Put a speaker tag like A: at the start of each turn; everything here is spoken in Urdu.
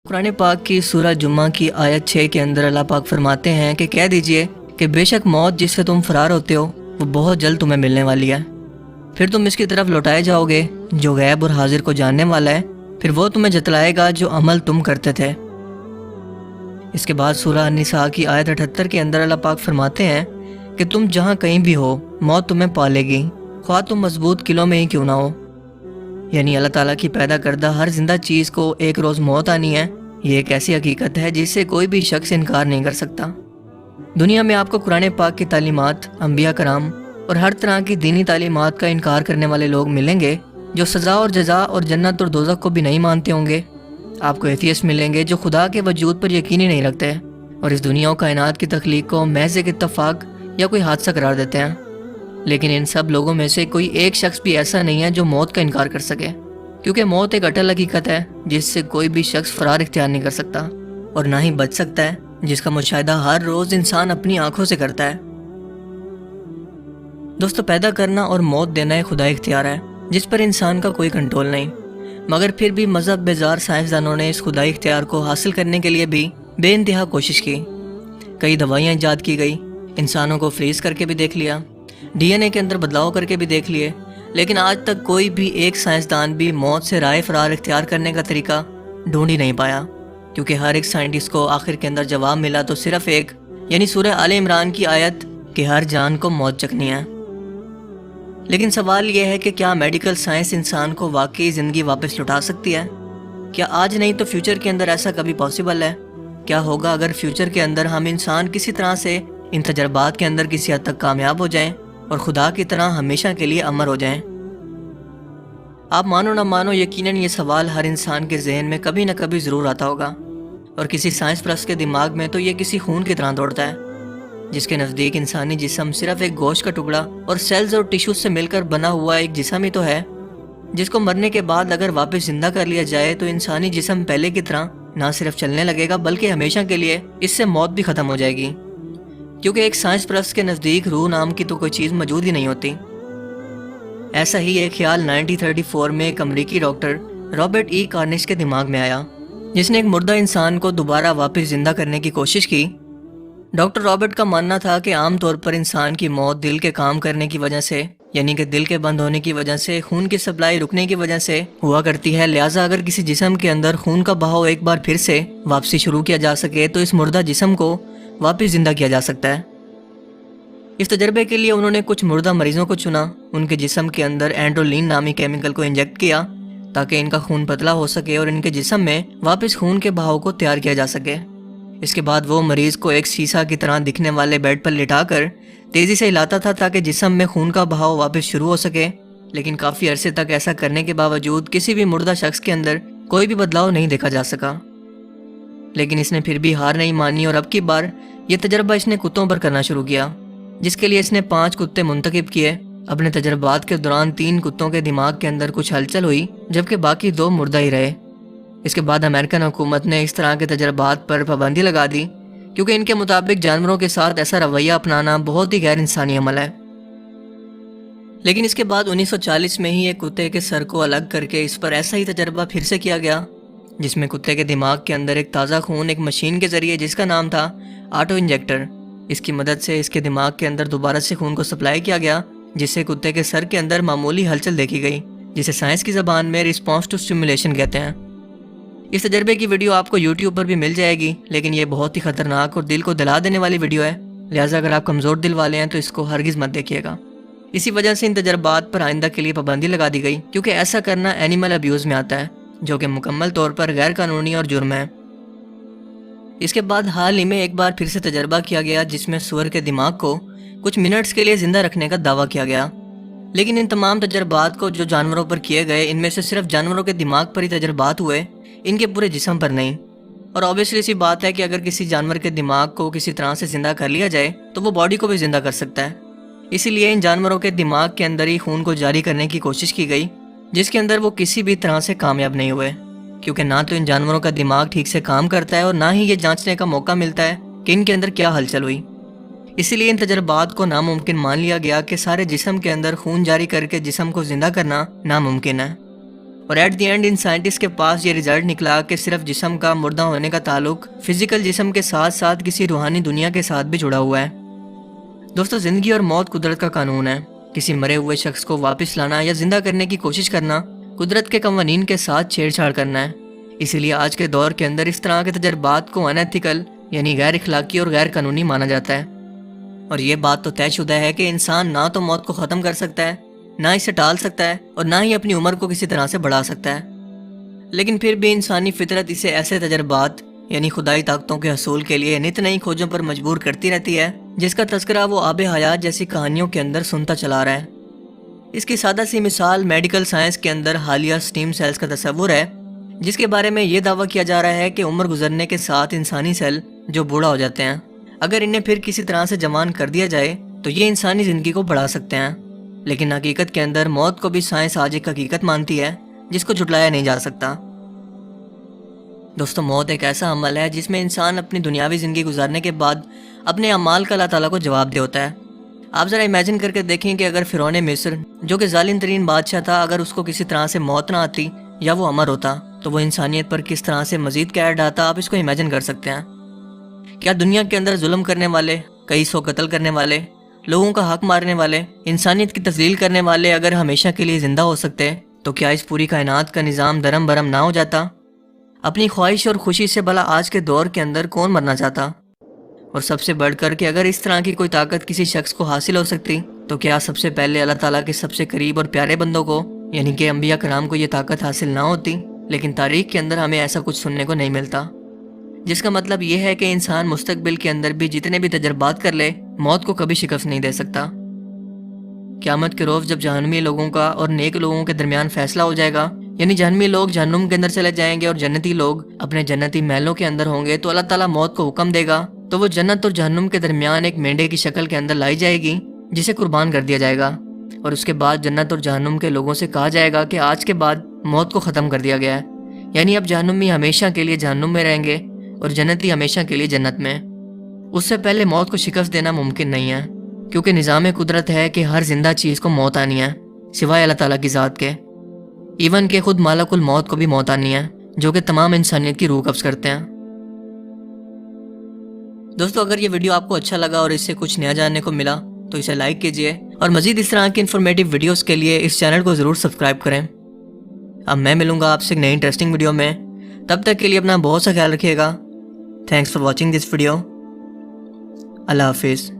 A: قرآن پاک کی سورہ جمعہ کی آیت 6 کے اندر اللہ پاک فرماتے ہیں کہ کہہ دیجئے کہ بے شک موت جس سے تم فرار ہوتے ہو وہ بہت جلد تمہیں ملنے والی ہے، پھر تم اس کی طرف لوٹائے جاؤ گے جو غیب اور حاضر کو جاننے والا ہے، پھر وہ تمہیں جتلائے گا جو عمل تم کرتے تھے۔ اس کے بعد سورہ النساء کی آیت 78 کے اندر اللہ پاک فرماتے ہیں کہ تم جہاں کہیں بھی ہو موت تمہیں پالے گی، خواہ تم مضبوط قلعوں میں ہی کیوں نہ ہو۔ یعنی اللہ تعالیٰ کی پیدا کردہ ہر زندہ چیز کو ایک روز موت آنی ہے۔ یہ ایک ایسی حقیقت ہے جس سے کوئی بھی شخص انکار نہیں کر سکتا۔ دنیا میں آپ کو قرآن پاک کی تعلیمات، انبیاء کرام اور ہر طرح کی دینی تعلیمات کا انکار کرنے والے لوگ ملیں گے جو سزا اور جزا اور جنت اور دوزخ کو بھی نہیں مانتے ہوں گے۔ آپ کو ایتھیسٹ ملیں گے جو خدا کے وجود پر یقین ہی نہیں رکھتے اور اس دنیا و کائنات کی تخلیق کو محض ایک اتفاق یا کوئی حادثہ قرار دیتے ہیں۔ لیکن ان سب لوگوں میں سے کوئی ایک شخص بھی ایسا نہیں ہے جو موت کا انکار کر سکے، کیونکہ موت ایک اٹل حقیقت ہے جس سے کوئی بھی شخص فرار اختیار نہیں کر سکتا اور نہ ہی بچ سکتا ہے، جس کا مشاہدہ ہر روز انسان اپنی آنکھوں سے کرتا ہے۔ دوستو، پیدا کرنا اور موت دینا ایک خدائی اختیار ہے جس پر انسان کا کوئی کنٹرول نہیں، مگر پھر بھی مذہب بیزار سائنسدانوں نے اس خدائی اختیار کو حاصل کرنے کے لیے بھی بے انتہا کوشش کی۔ کئی دوائیاں ایجاد کی گئی، انسانوں کو فریز کر کے بھی دیکھ لیا، ڈی این اے کے اندر بدلاؤ کر کے بھی دیکھ لیے، لیکن آج تک کوئی بھی ایک سائنسدان بھی موت سے رائے فرار اختیار کرنے کا طریقہ ڈھونڈ ہی نہیں پایا، کیونکہ ہر ایک سائنٹسٹ کو آخر کے اندر جواب ملا تو صرف ایک، یعنی سورہ آل عمران کی آیت کہ ہر جان کو موت چکھنی ہے۔ لیکن سوال یہ ہے کہ کیا میڈیکل سائنس انسان کو واقعی زندگی واپس لوٹا سکتی ہے؟ کیا آج نہیں تو فیوچر کے اندر ایسا کبھی پاسبل ہے؟ کیا ہوگا اگر فیوچر کے اندر ہم انسان کسی طرح سے ان تجربات کے اندر کسی حد تک کامیاب ہو جائیں اور خدا کی طرح ہمیشہ کے لیے امر ہو جائیں؟ آپ مانو نہ مانو، یقیناً یہ سوال ہر انسان کے ذہن میں کبھی نہ کبھی ضرور آتا ہوگا، اور کسی سائنس پرست کے دماغ میں تو یہ کسی خون کی طرح دوڑتا ہے، جس کے نزدیک انسانی جسم صرف ایک گوشت کا ٹکڑا اور سیلز اور ٹیشوز سے مل کر بنا ہوا ایک جسم ہی تو ہے، جس کو مرنے کے بعد اگر واپس زندہ کر لیا جائے تو انسانی جسم پہلے کی طرح نہ صرف چلنے لگے گا بلکہ ہمیشہ کے لیے اس سے موت بھی ختم ہو جائے گی، کیونکہ ایک سائنس پرست کے نزدیک روح نام کی تو کوئی چیز موجود ہی نہیں ہوتی۔ ایسا ہی ایک خیال 1934 میں ایک امریکی ڈاکٹر رابرٹ ای کارنش کے دماغ میں آیا، جس نے ایک مردہ انسان کو دوبارہ واپس زندہ کرنے کی کوشش کی۔ ڈاکٹر رابرٹ کا ماننا تھا کہ عام طور پر انسان کی موت دل کے کام کرنے کی وجہ سے، یعنی کہ دل کے بند ہونے کی وجہ سے، خون کی سپلائی رکنے کی وجہ سے ہوا کرتی ہے، لہٰذا اگر کسی جسم کے اندر خون کا بہاؤ ایک بار پھر سے واپسی شروع کیا جا سکے تو اس مردہ جسم کو واپس زندہ کیا جا سکتا ہے۔ اس تجربے کے لیے انہوں نے کچھ مردہ مریضوں کو چنا، ان کے جسم کے اندر اینڈرولین نامی کیمیکل کو انجیکٹ کیا تاکہ ان کا خون پتلا ہو سکے اور ان کے جسم میں واپس خون کے بہاؤ کو تیار کیا جا سکے۔ اس کے بعد وہ مریض کو ایک سیسا کی طرح دکھنے والے بیڈ پر لٹا کر تیزی سے ہلاتا تھا تاکہ جسم میں خون کا بہاؤ واپس شروع ہو سکے، لیکن کافی عرصے تک ایسا کرنے کے باوجود کسی بھی مردہ شخص کے اندر کوئی بھی بدلاؤ نہیں دیکھا جا سکا۔ لیکن اس نے پھر بھی ہار نہیں مانی اور اب کی بار یہ تجربہ اس نے کتوں پر کرنا شروع کیا، جس کے لیے اس نے 5 کتے منتخب کیے۔ اپنے تجربات کے دوران 3 کتوں کے دماغ کے اندر کچھ ہلچل ہوئی جبکہ باقی 2 مردہ ہی رہے۔ اس کے بعد امریکن حکومت نے اس طرح کے تجربات پر پابندی لگا دی، کیونکہ ان کے مطابق جانوروں کے ساتھ ایسا رویہ اپنانا بہت ہی غیر انسانی عمل ہے۔ لیکن اس کے بعد 1940 میں ہی ایک کتے کے سر کو الگ کر کے اس پر ایسا ہی تجربہ پھر سے کیا گیا، جس میں کتے کے دماغ کے اندر ایک تازہ خون ایک مشین کے ذریعے، جس کا نام تھا آٹو انجیکٹر، اس کی مدد سے اس کے دماغ کے اندر دوبارہ سے خون کو سپلائی کیا گیا، جس سے کتے کے سر کے اندر معمولی ہلچل دیکھی گئی، جسے سائنس کی زبان میں رسپانس ٹو اسٹیمولیشن کہتے ہیں۔ اس تجربے کی ویڈیو آپ کو یوٹیوب پر بھی مل جائے گی، لیکن یہ بہت ہی خطرناک اور دل کو دلا دینے والی ویڈیو ہے، لہٰذا اگر آپ کمزور دل والے ہیں تو اس کو ہرگز مت دیکھیے گا۔ اسی وجہ سے ان تجربات پر آئندہ کے لیے پابندی لگا دی گئی، کیونکہ ایسا کرنا اینیمل ابیوز میں آتا ہے، جو کہ مکمل طور پر غیر قانونی اور جرم ہے۔ اس کے بعد حال ہی میں ایک بار پھر سے تجربہ کیا گیا، جس میں سور کے دماغ کو کچھ منٹس کے لیے زندہ رکھنے کا دعویٰ کیا گیا، لیکن ان تمام تجربات کو جو جانوروں پر کیے گئے، ان میں سے صرف جانوروں کے دماغ پر ہی تجربات ہوئے، ان کے پورے جسم پر نہیں۔ اور اوبیسلی سی بات ہے کہ اگر کسی جانور کے دماغ کو کسی طرح سے زندہ کر لیا جائے تو وہ باڈی کو بھی زندہ کر سکتا ہے، اسی لیے ان جانوروں کے دماغ کے اندر ہی خون کو جاری کرنے کی کوشش کی گئی، جس کے اندر وہ کسی بھی طرح سے کامیاب نہیں ہوئے، کیونکہ نہ تو ان جانوروں کا دماغ ٹھیک سے کام کرتا ہے اور نہ ہی یہ جانچنے کا موقع ملتا ہے کہ ان کے اندر کیا ہلچل ہوئی۔ اسی لیے ان تجربات کو ناممکن مان لیا گیا کہ سارے جسم کے اندر خون جاری کر کے جسم کو زندہ کرنا ناممکن ہے۔ اور ایٹ دی اینڈ ان سائنٹسٹ کے پاس یہ ریزلٹ نکلا کہ صرف جسم کا مردہ ہونے کا تعلق فزیکل جسم کے ساتھ ساتھ کسی روحانی دنیا کے ساتھ بھی جڑا ہوا ہے۔ دوستو، زندگی اور موت قدرت کا قانون ہے۔ کسی مرے ہوئے شخص کو واپس لانا یا زندہ کرنے کی کوشش کرنا قدرت کے قوانین کے ساتھ چھیڑ چھاڑ کرنا ہے۔ اسی لیے آج کے دور کے اندر اس طرح کے تجربات کو انیتھیکل یعنی غیر اخلاقی اور غیر قانونی مانا جاتا ہے۔ اور یہ بات تو طے شدہ ہے کہ انسان نہ تو موت کو ختم کر سکتا ہے، نہ اسے ٹال سکتا ہے، اور نہ ہی اپنی عمر کو کسی طرح سے بڑھا سکتا ہے۔ لیکن پھر بھی انسانی فطرت اسے ایسے تجربات یعنی خدائی طاقتوں کے حصول کے لیے نت نئی کھوجوں پر مجبور کرتی رہتی ہے، جس کا تذکرہ وہ آب حیات جیسی کہانیوں کے اندر سنتا چلا رہا ہے۔ اس کی سادہ سی مثال میڈیکل سائنس کے اندر حالیہ سٹیم سیلز کا تصور ہے، جس کے بارے میں یہ دعویٰ کیا جا رہا ہے کہ عمر گزرنے کے ساتھ انسانی سیل جو بوڑھا ہو جاتے ہیں، اگر انہیں پھر کسی طرح سے جوان کر دیا جائے تو یہ انسانی زندگی کو بڑھا سکتے ہیں۔ لیکن حقیقت کے اندر موت کو بھی سائنس آج ایک حقیقت مانتی ہے جس کو جھٹلایا نہیں جا سکتا۔ دوستو، موت ایک ایسا عمل ہے جس میں انسان اپنی دنیاوی زندگی گزارنے کے بعد اپنے اعمال کا اللہ تعالیٰ کو جواب دے ہوتا ہے۔ آپ ذرا امیجن کر کے دیکھیں کہ اگر فرعون مصر جو کہ ظالم ترین بادشاہ تھا، اگر اس کو کسی طرح سے موت نہ آتی یا وہ امر ہوتا تو وہ انسانیت پر کس طرح سے مزید قہر ڈھاتا، آپ اس کو امیجن کر سکتے ہیں۔ کیا دنیا کے اندر ظلم کرنے والے، کئی سو قتل کرنے والے، لوگوں کا حق مارنے والے، انسانیت کی تذلیل کرنے والے اگر ہمیشہ کے لیے زندہ ہو سکتے تو کیا اس پوری کائنات کا نظام درم برم نہ ہو جاتا؟ اپنی خواہش اور خوشی سے بھلا آج کے دور کے اندر کون مرنا چاہتا؟ اور سب سے بڑھ کر کہ اگر اس طرح کی کوئی طاقت کسی شخص کو حاصل ہو سکتی تو کیا سب سے پہلے اللہ تعالیٰ کے سب سے قریب اور پیارے بندوں کو یعنی کہ انبیاء کرام کو یہ طاقت حاصل نہ ہوتی؟ لیکن تاریخ کے اندر ہمیں ایسا کچھ سننے کو نہیں ملتا، جس کا مطلب یہ ہے کہ انسان مستقبل کے اندر بھی جتنے بھی تجربات کر لے، موت کو کبھی شکست نہیں دے سکتا۔ قیامت کے روز جب جہنمی لوگوں کا اور نیک لوگوں کے درمیان فیصلہ ہو جائے گا، یعنی جہنمی لوگ جہنم کے اندر چلے جائیں گے اور جنتی لوگ اپنے جنتی محلوں کے اندر ہوں گے، تو اللہ تعالیٰ موت کو حکم دے گا تو وہ جنت اور جہنم کے درمیان ایک مینڈے کی شکل کے اندر لائی جائے گی جسے قربان کر دیا جائے گا، اور اس کے بعد جنت اور جہنم کے لوگوں سے کہا جائے گا کہ آج کے بعد موت کو ختم کر دیا گیا ہے، یعنی اب جہنمی ہمیشہ کے لیے جہنم میں رہیں گے اور جنتی ہمیشہ کے لیے جنت میں۔ اس سے پہلے موت کو شکست دینا ممکن نہیں ہے، کیونکہ نظام قدرت ہے کہ ہر زندہ چیز کو موت آنی ہے سوائے اللہ تعالیٰ کی ذات کے۔ ایون کہ خود مالک الموت کو بھی موت آنی ہے، جو کہ تمام انسانیت کی روح قبض کرتے ہیں۔ دوستو، اگر یہ ویڈیو آپ کو اچھا لگا اور اس سے کچھ نیا جاننے کو ملا تو اسے لائک کیجئے، اور مزید اس طرح کی انفارمیٹیو ویڈیوز کے لیے اس چینل کو ضرور سبسکرائب کریں۔ اب میں ملوں گا آپ سے ایک نئی انٹرسٹنگ ویڈیو میں، تب تک کے لیے اپنا بہت سا خیال رکھیے گا۔ Thanks for watching this video. اللہ حافظ۔